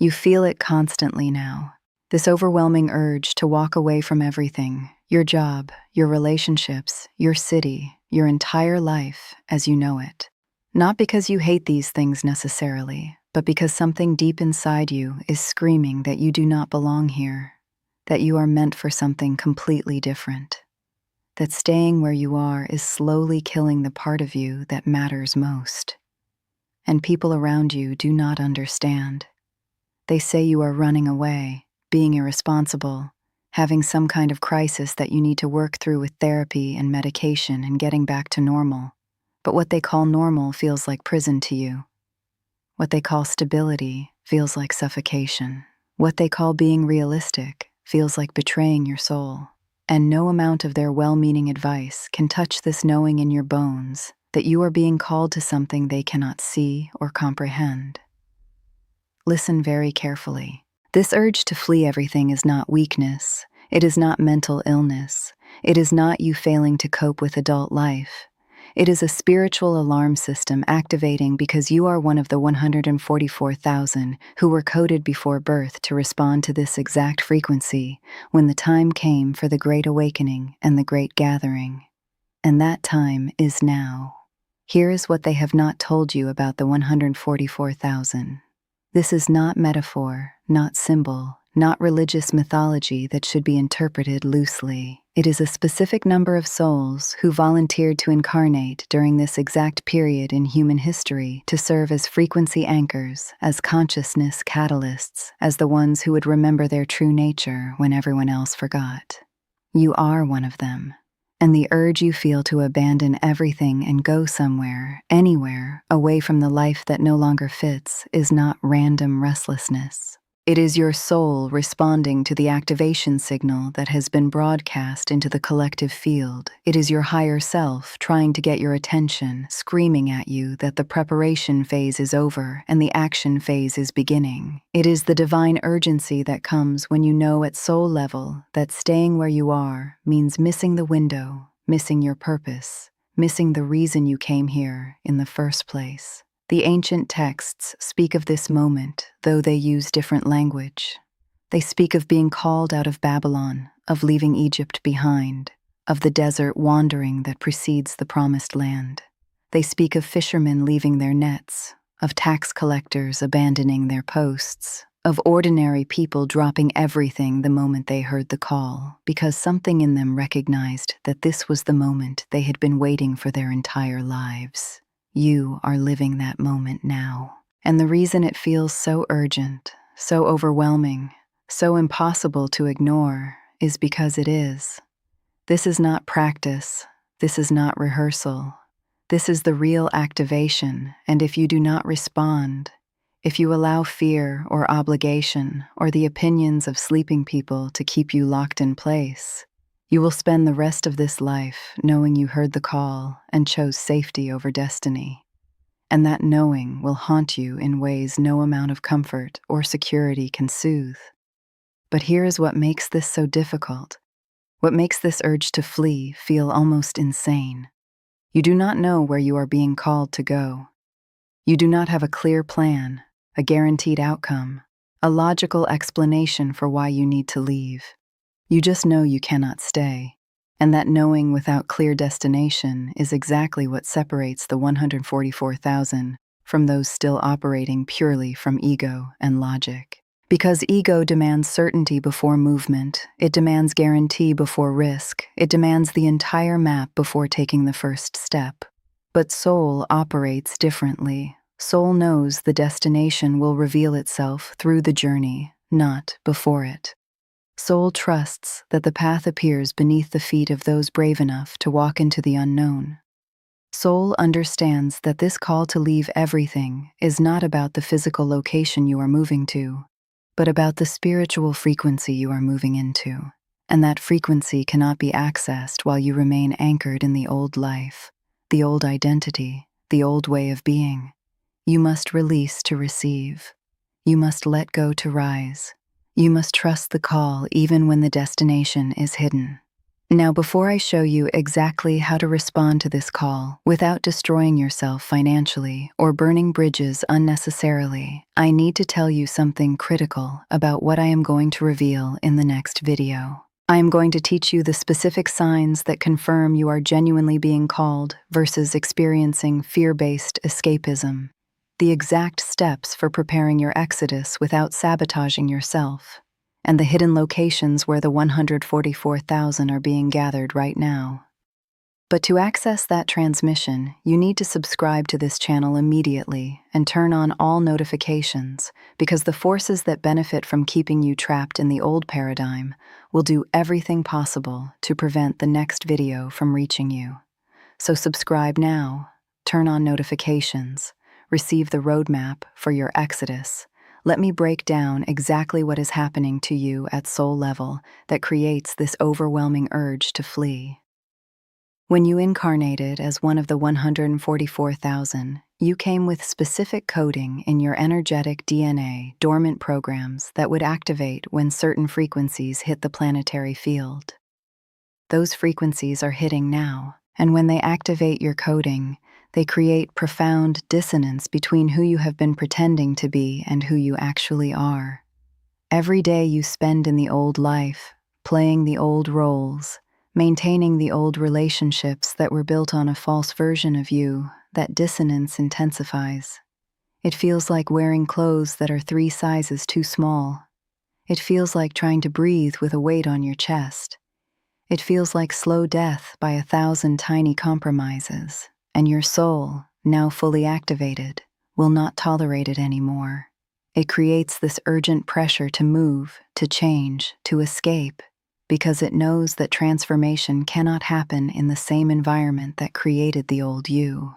You feel it constantly now. This overwhelming urge to walk away from everything, your job, your relationships, your city, your entire life as you know it. Not because you hate these things necessarily, but because something deep inside you is screaming that you do not belong here, that you are meant for something completely different, that staying where you are is slowly killing the part of you that matters most. And people around you do not understand. They say you are running away, being irresponsible, having some kind of crisis that you need to work through with therapy and medication and getting back to normal. But what they call normal feels like prison to you. What they call stability feels like suffocation. What they call being realistic feels like betraying your soul. And no amount of their well-meaning advice can touch this knowing in your bones that you are being called to something they cannot see or comprehend. Listen very carefully. This urge to flee everything is not weakness. It is not mental illness. It is not you failing to cope with adult life. It is a spiritual alarm system activating because you are one of the 144,000 who were coded before birth to respond to this exact frequency when the time came for the Great Awakening and the Great Gathering. And that time is now. Here is what they have not told you about the 144,000. This is not metaphor, not symbol, not religious mythology that should be interpreted loosely. It is a specific number of souls who volunteered to incarnate during this exact period in human history to serve as frequency anchors, as consciousness catalysts, as the ones who would remember their true nature when everyone else forgot. You are one of them. And the urge you feel to abandon everything and go somewhere, anywhere, away from the life that no longer fits is not random restlessness. It is your soul responding to the activation signal that has been broadcast into the collective field. It is your higher self trying to get your attention, screaming at you that the preparation phase is over and the action phase is beginning. It is the divine urgency that comes when you know at soul level that staying where you are means missing the window, missing your purpose, missing the reason you came here in the first place. The ancient texts speak of this moment, though they use different language. They speak of being called out of Babylon, of leaving Egypt behind, of the desert wandering that precedes the promised land. They speak of fishermen leaving their nets, of tax collectors abandoning their posts, of ordinary people dropping everything the moment they heard the call, because something in them recognized that this was the moment they had been waiting for their entire lives. You are living that moment now. And the reason it feels so urgent, so overwhelming, so impossible to ignore is because it is. This is not practice. This is not rehearsal. This is the real activation, and if you do not respond, if you allow fear or obligation or the opinions of sleeping people to keep you locked in place, you will spend the rest of this life knowing you heard the call and chose safety over destiny. And that knowing will haunt you in ways no amount of comfort or security can soothe. But here is what makes this so difficult, what makes this urge to flee feel almost insane. You do not know where you are being called to go. You do not have a clear plan, a guaranteed outcome, a logical explanation for why you need to leave. You just know you cannot stay, and that knowing without clear destination is exactly what separates the 144,000 from those still operating purely from ego and logic. Because ego demands certainty before movement, it demands guarantee before risk, it demands the entire map before taking the first step. But soul operates differently. Soul knows the destination will reveal itself through the journey, not before it. Soul trusts that the path appears beneath the feet of those brave enough to walk into the unknown. Soul understands that this call to leave everything is not about the physical location you are moving to, but about the spiritual frequency you are moving into, and that frequency cannot be accessed while you remain anchored in the old life, the old identity, the old way of being. You must release to receive. You must let go to rise. You must trust the call even when the destination is hidden. Now, before I show you exactly how to respond to this call without destroying yourself financially or burning bridges unnecessarily, I need to tell you something critical about what I am going to reveal in the next video. I am going to teach you the specific signs that confirm you are genuinely being called versus experiencing fear-based escapism, the exact steps for preparing your exodus without sabotaging yourself, and the hidden locations where the 144,000 are being gathered right now. But to access that transmission, you need to subscribe to this channel immediately and turn on all notifications, because the forces that benefit from keeping you trapped in the old paradigm will do everything possible to prevent the next video from reaching you. So subscribe now, turn on notifications, receive the roadmap for your exodus. Let me break down exactly what is happening to you at soul level that creates this overwhelming urge to flee. When you incarnated as one of the 144,000, you came with specific coding in your energetic DNA, dormant programs that would activate when certain frequencies hit the planetary field. Those frequencies are hitting now, and when they activate your coding, they create profound dissonance between who you have been pretending to be and who you actually are. Every day you spend in the old life, playing the old roles, maintaining the old relationships that were built on a false version of you, that dissonance intensifies. It feels like wearing clothes that are 3 sizes too small. It feels like trying to breathe with a weight on your chest. It feels like slow death by 1,000 tiny compromises, and your soul, now fully activated, will not tolerate it anymore. It creates this urgent pressure to move, to change, to escape, because it knows that transformation cannot happen in the same environment that created the old you.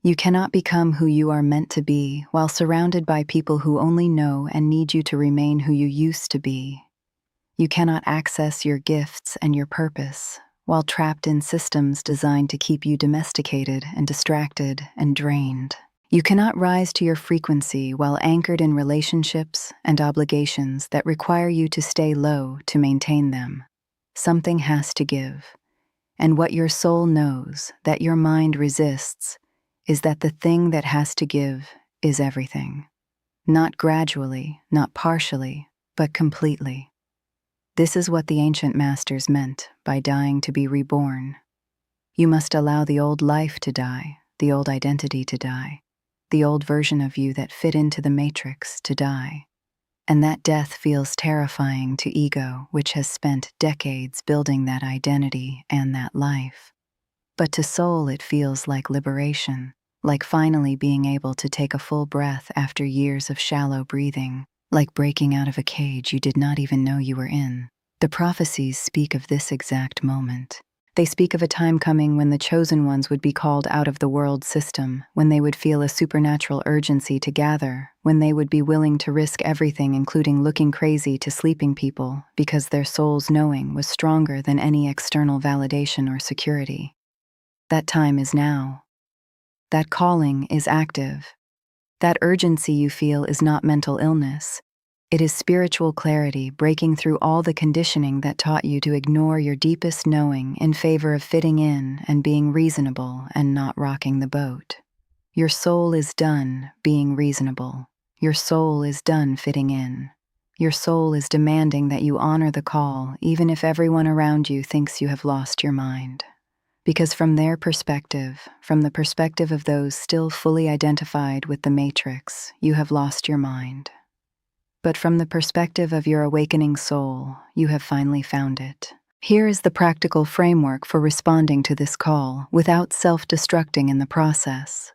You cannot become who you are meant to be while surrounded by people who only know and need you to remain who you used to be. You cannot access your gifts and your purpose while trapped in systems designed to keep you domesticated and distracted and drained. You cannot rise to your frequency while anchored in relationships and obligations that require you to stay low to maintain them. Something has to give. And what your soul knows, that your mind resists, is that the thing that has to give is everything. Not gradually, not partially, but completely. This is what the ancient masters meant by dying to be reborn. You must allow the old life to die, the old identity to die, the old version of you that fit into the matrix to die. And that death feels terrifying to ego, which has spent decades building that identity and that life. But to soul, it feels like liberation, like finally being able to take a full breath after years of shallow breathing, like breaking out of a cage you did not even know you were in. The prophecies speak of this exact moment. They speak of a time coming when the chosen ones would be called out of the world system, when they would feel a supernatural urgency to gather, when they would be willing to risk everything, including looking crazy to sleeping people, because their soul's knowing was stronger than any external validation or security. That time is now. That calling is active. That urgency you feel is not mental illness. It is spiritual clarity breaking through all the conditioning that taught you to ignore your deepest knowing in favor of fitting in and being reasonable and not rocking the boat. Your soul is done being reasonable. Your soul is done fitting in. Your soul is demanding that you honor the call, even if everyone around you thinks you have lost your mind. Because from their perspective, from the perspective of those still fully identified with the matrix, you have lost your mind. But from the perspective of your awakening soul, you have finally found it. Here is the practical framework for responding to this call without self-destructing in the process.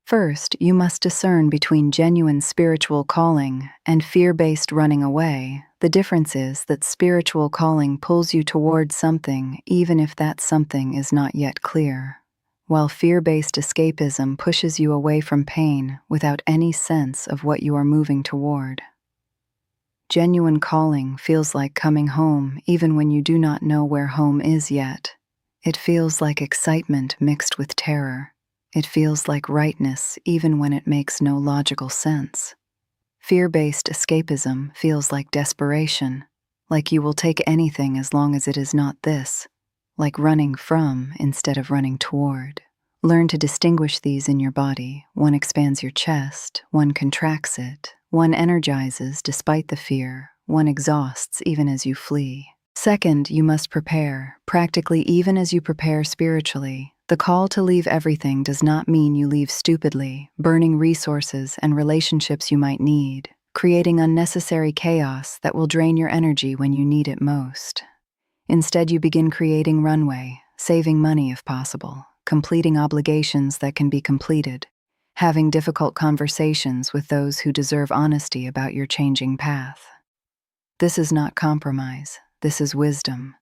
First, you must discern between genuine spiritual calling and fear-based running away. The difference is that spiritual calling pulls you towards something, even if that something is not yet clear, while fear-based escapism pushes you away from pain without any sense of what you are moving toward. Genuine calling feels like coming home even when you do not know where home is yet. It feels like excitement mixed with terror. It feels like rightness even when it makes no logical sense. Fear-based escapism feels like desperation, like you will take anything as long as it is not this, like running from instead of running toward. Learn to distinguish these in your body. One expands your chest, one contracts it, one energizes despite the fear, one exhausts even as you flee. Second, you must prepare, practically even as you prepare spiritually. The call to leave everything does not mean you leave stupidly, burning resources and relationships you might need, creating unnecessary chaos that will drain your energy when you need it most. Instead, you begin creating runway, saving money if possible, completing obligations that can be completed, having difficult conversations with those who deserve honesty about your changing path. This is not compromise, this is wisdom.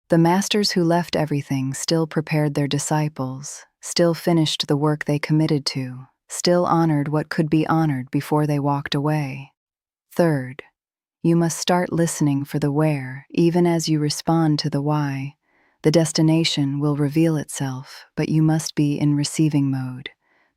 The masters who left everything still prepared their disciples, still finished the work they committed to, still honored what could be honored before they walked away. Third, you must start listening for the where, even as you respond to the why. The destination will reveal itself, but you must be in receiving mode,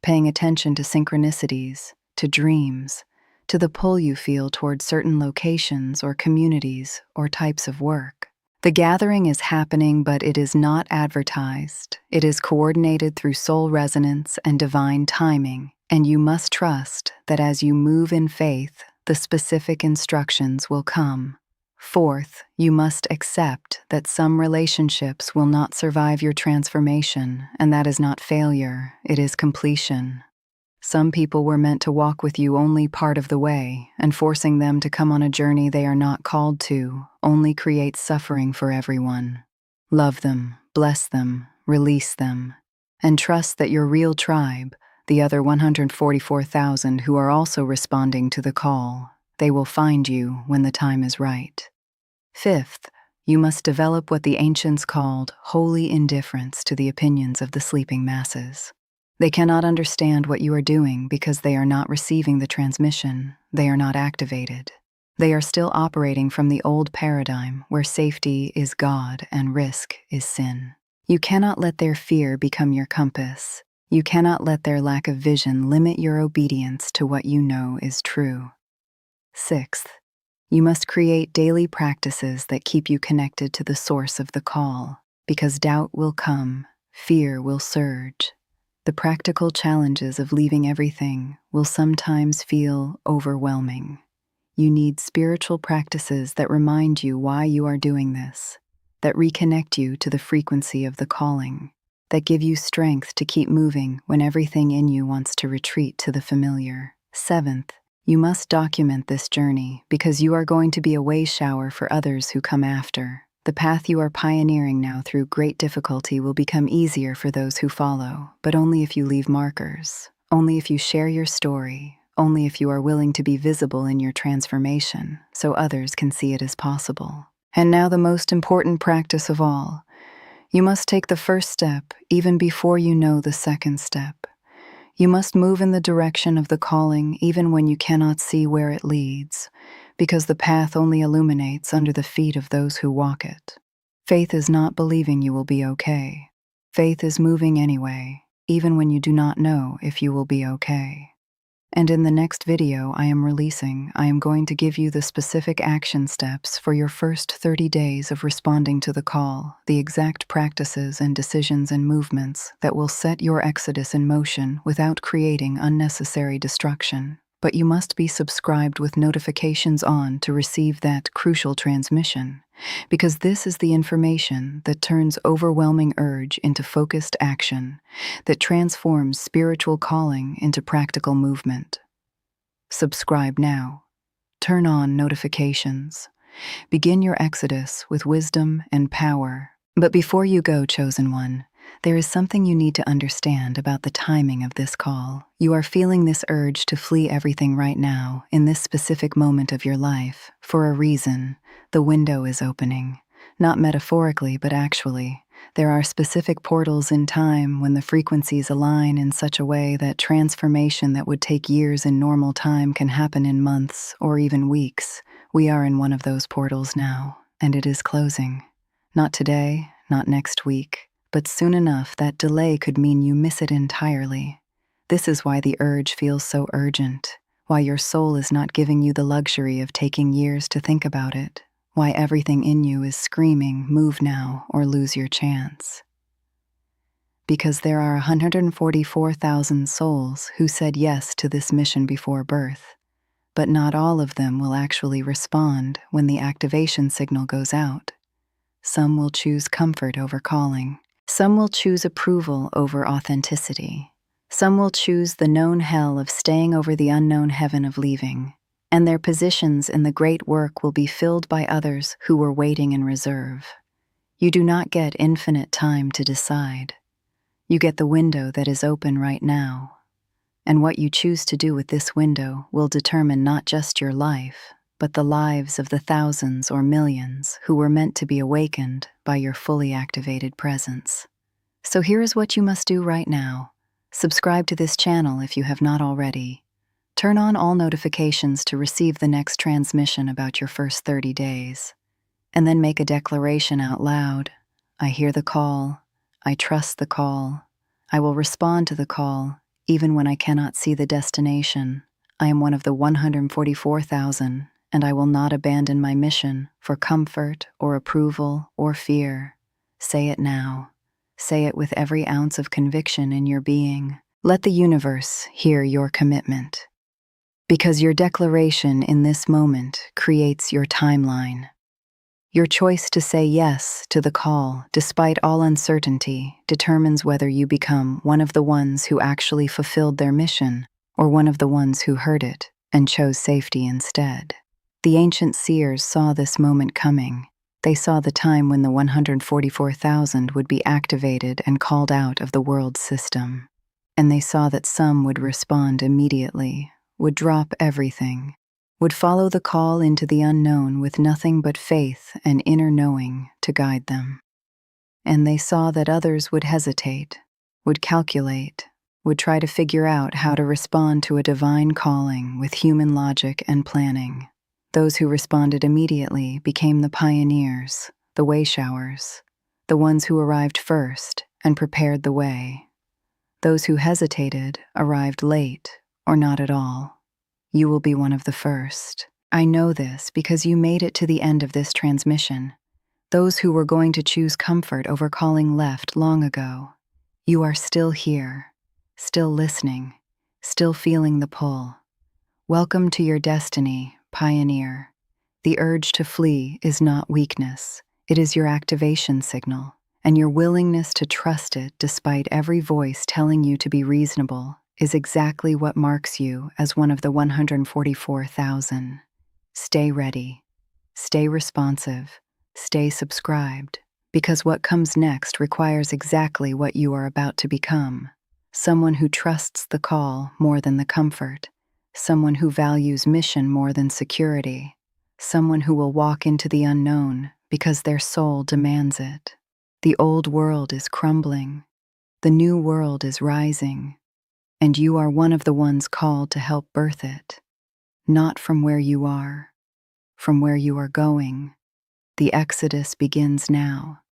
paying attention to synchronicities, to dreams, to the pull you feel toward certain locations or communities or types of work. The gathering is happening, but it is not advertised. It is coordinated through soul resonance and divine timing, and you must trust that as you move in faith, the specific instructions will come. Fourth, you must accept that some relationships will not survive your transformation, and that is not failure, it is completion. Some people were meant to walk with you only part of the way, and forcing them to come on a journey they are not called to only creates suffering for everyone. Love them, bless them, release them, and trust that your real tribe, the other 144,000 who are also responding to the call, they will find you when the time is right. Fifth, you must develop what the ancients called holy indifference to the opinions of the sleeping masses. They cannot understand what you are doing because they are not receiving the transmission, they are not activated. They are still operating from the old paradigm where safety is God and risk is sin. You cannot let their fear become your compass. You cannot let their lack of vision limit your obedience to what you know is true. Sixth, you must create daily practices that keep you connected to the source of the call, because doubt will come, fear will surge. The practical challenges of leaving everything will sometimes feel overwhelming. You need spiritual practices that remind you why you are doing this, that reconnect you to the frequency of the calling, that give you strength to keep moving when everything in you wants to retreat to the familiar. Seventh, you must document this journey because you are going to be a way shower for others who come after. The path you are pioneering now through great difficulty will become easier for those who follow, but only if you leave markers, only if you share your story, only if you are willing to be visible in your transformation so others can see it as possible. And now the most important practice of all. You must take the first step even before you know the second step. You must move in the direction of the calling even when you cannot see where it leads, because the path only illuminates under the feet of those who walk it. Faith is not believing you will be okay. Faith is moving anyway, even when you do not know if you will be okay. And in the next video I am going to give you the specific action steps for your first 30 days of responding to the call, the exact practices and decisions and movements that will set your exodus in motion without creating unnecessary destruction. But you must be subscribed with notifications on to receive that crucial transmission, because this is the information that turns overwhelming urge into focused action, that transforms spiritual calling into practical movement. Subscribe now. Turn on notifications. Begin your exodus with wisdom and power. But before you go, chosen one, there is something you need to understand about the timing of this call. You are feeling this urge to flee everything right now, in this specific moment of your life, for a reason. The window is opening. Not metaphorically, but actually. There are specific portals in time when the frequencies align in such a way that transformation that would take years in normal time can happen in months or even weeks. We are in one of those portals now, and it is closing. Not today, not next week, but soon enough that delay could mean you miss it entirely. This is why the urge feels so urgent, why your soul is not giving you the luxury of taking years to think about it, why everything in you is screaming, move now or lose your chance. Because there are 144,000 souls who said yes to this mission before birth, but not all of them will actually respond when the activation signal goes out. Some will choose comfort over calling. Some will choose approval over authenticity. Some will choose the known hell of staying over the unknown heaven of leaving. And their positions in the great work will be filled by others who were waiting in reserve. You do not get infinite time to decide. You get the window that is open right now. And what you choose to do with this window will determine not just your life, but the lives of the thousands or millions who were meant to be awakened by your fully activated presence. So here is what you must do right now. Subscribe to this channel if you have not already. Turn on all notifications to receive the next transmission about your first 30 days. And then make a declaration out loud. I hear the call. I trust the call. I will respond to the call, even when I cannot see the destination. I am one of the 144,000, and I will not abandon my mission for comfort or approval or fear. Say it now. Say it with every ounce of conviction in your being. Let the universe hear your commitment. Because your declaration in this moment creates your timeline. Your choice to say yes to the call, despite all uncertainty, determines whether you become one of the ones who actually fulfilled their mission, or one of the ones who heard it and chose safety instead. The ancient seers saw this moment coming. They saw the time when the 144,000 would be activated and called out of the world system. And they saw that some would respond immediately, would drop everything, would follow the call into the unknown with nothing but faith and inner knowing to guide them. And they saw that others would hesitate, would calculate, would try to figure out how to respond to a divine calling with human logic and planning. Those who responded immediately became the pioneers, the wayshowers, the ones who arrived first and prepared the way. Those who hesitated arrived late or not at all. You will be one of the first. I know this because you made it to the end of this transmission. Those who were going to choose comfort over calling left long ago. You are still here, still listening, still feeling the pull. Welcome to your destiny, pioneer. The urge to flee is not weakness. It is your activation signal, and your willingness to trust it despite every voice telling you to be reasonable is exactly what marks you as one of the 144,000. Stay ready, stay responsive, stay subscribed, because what comes next requires exactly what you are about to become. Someone who trusts the call more than the comfort, someone who values mission more than security, someone who will walk into the unknown because their soul demands it. The old world is crumbling, the new world is rising, and you are one of the ones called to help birth it. Not from where you are, from where you are going. The exodus begins now.